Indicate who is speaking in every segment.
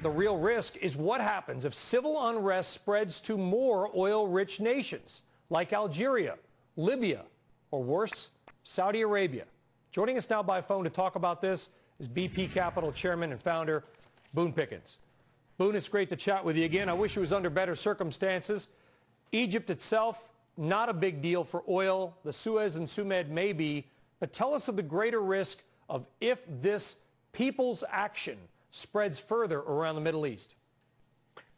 Speaker 1: The real risk is what happens if civil unrest spreads to more oil-rich nations like Algeria, Libya, or worse, Saudi Arabia. Joining us now by phone to talk about this is BP Capital Chairman and founder Boone Pickens. Boone, it's great to chat with you again. I wish it was under better circumstances. Egypt itself, not a big deal for oil. The Suez and Sumed may be. But tell us of the greater risk of if this people's action spreads further around the Middle East.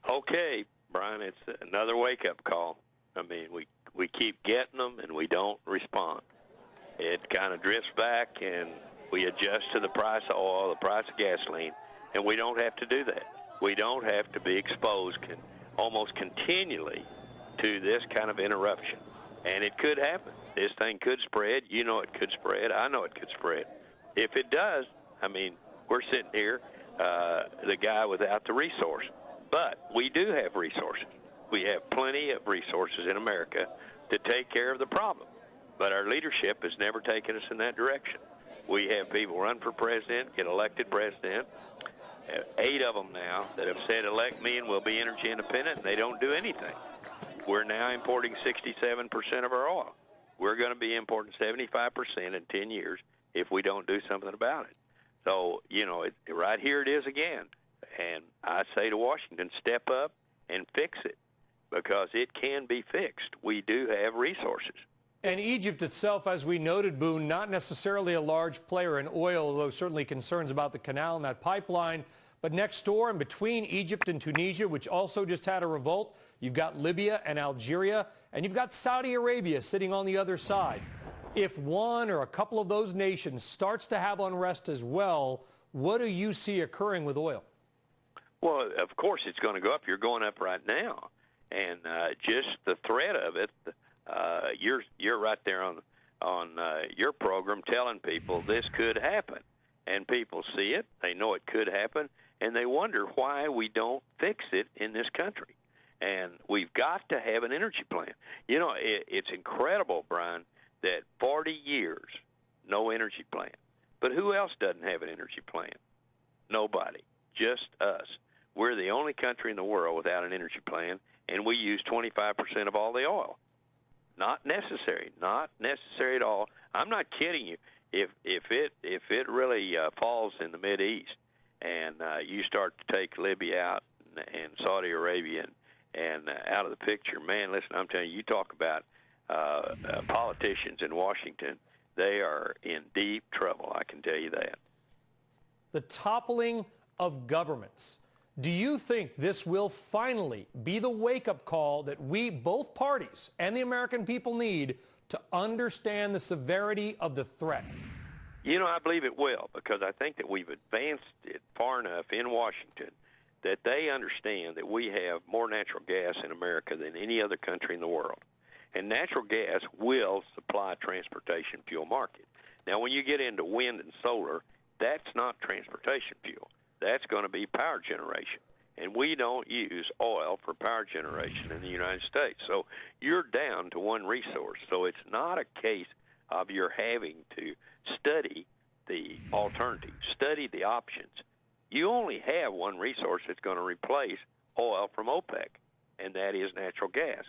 Speaker 2: Okay, Brian, it's another wake-up call. I mean, we keep getting them and we don't respond. It kind of drifts back and we adjust to the price of oil, the price of gasoline, and we don't have to do that. We don't have to be exposed almost continually to this kind of interruption. And it could happen. This thing could spread. You know it could spread. I know it could spread. If it does, I mean, we're sitting here, the guy without the resource. But we do have resources. We have plenty of resources in America to take care of the problem. But our leadership has never taken us in that direction. We have people run for president, get elected president. 8 of them now that have said, elect me and we'll be energy independent, and they don't do anything. We're now importing 67% of our oil. We're going to be importing 75% in 10 years if we don't do something about it. So, you know, right here it is again. And I say to Washington, step up and fix it, because it can be fixed. We do have resources.
Speaker 1: And Egypt itself, as we noted, Boone, not necessarily a large player in oil, though certainly concerns about the canal and that pipeline. But next door and between Egypt and Tunisia, which also just had a revolt, you've got Libya and Algeria, and you've got Saudi Arabia sitting on the other side. If one or a couple of those nations starts to have unrest as well, what do you see occurring with oil?
Speaker 2: Well, of course it's going to go up. You're going up right now. And just the threat of it, you're right there on your program telling people this could happen. And people see it, they know it could happen, and they wonder why we don't fix it in this country. And we've got to have an energy plan. You know, it's incredible, Brian, that 40 years, no energy plan. But who else doesn't have an energy plan? Nobody, just us. We're the only country in the world without an energy plan, and we use 25% of all the oil. Not necessary at all. I'm not kidding you. If it really falls in the Mideast and you start to take Libya out and Saudi Arabia and out of the picture, man, listen, I'm telling you, you talk about politicians in Washington, they are in deep trouble, I can tell you that.
Speaker 1: The toppling of governments. Do you think this will finally be the wake-up call that we, both parties, and the American people need to understand the severity of the threat?
Speaker 2: You know, I believe it will, because I think that we've advanced it far enough in Washington that they understand that we have more natural gas in America than any other country in the world. And natural gas will supply transportation fuel market. Now, when you get into wind and solar, that's not transportation fuel. That's going to be power generation. And we don't use oil for power generation in the United States. So you're down to one resource. So it's not a case of you're having to study the alternatives, study the options. You only have one resource that's going to replace oil from OPEC, and that is natural gas.